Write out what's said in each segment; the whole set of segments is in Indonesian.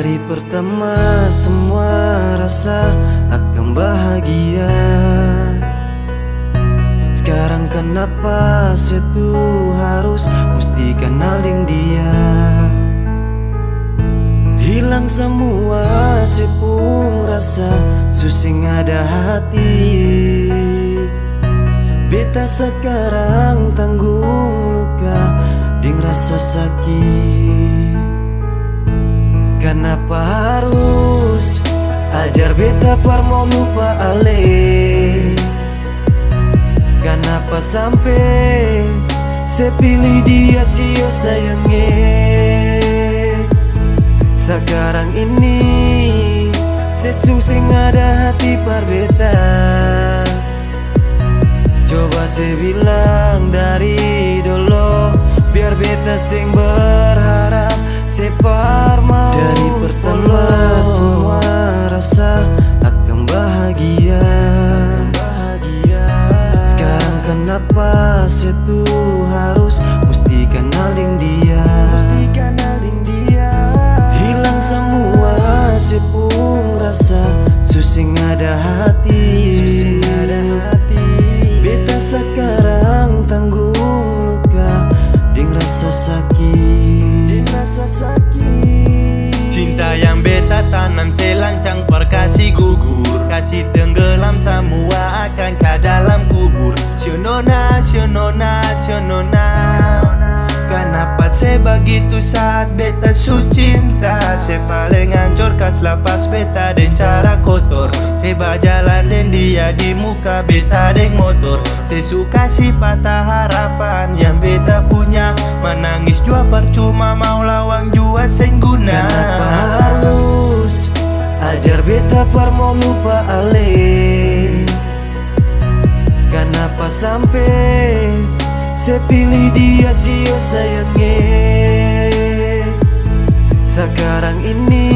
Dari pertama semua rasa akan bahagia. Sekarang kenapa saya tuh harus mesti kenalin dia? Hilang semua sepung rasa, susing ada hati. Beta sekarang tanggung luka ding rasa sakit. Kenapa harus ajar beta par mau lupa ale? Kenapa sampai saya pilih dia sio sayangnya? Sekarang ini saya susing ada hati par beta. Coba saya bilang dari dulu, biar beta sing berharap separ mau. Dari pertama semua rasa akan bahagia. Sekarang kenapa saya tuh harus mesti kenalin dia? Hilang semua sepung rasa, susing ada hati. Beta sekarang tanggung luka ding rasa sakit. Cinta yang beta tanam selancang perkasih gugur, kasih tenggelam semua akan ke dalam kubur. Shonona, shonona, shonona. Kenapa saya begitu saat beta su cinta? Saya paling hancur kas lepas beta dan cara kotor. Saya berjalan dan dia di muka beta deng motor. Saya suka si patah harapan yang beta punya. Menangis jua percuma, mau lawang jua seng guna. Kenapa harus ajar beta par mau lupa ale? Kenapa sampai saya pilih dia sio sayangnya? Sekarang ini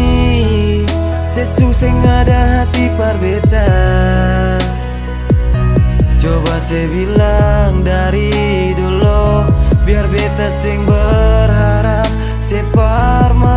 saya susing ada hati par beta. Coba saya bilang dari dulu, biar beta sing berharap separ mau.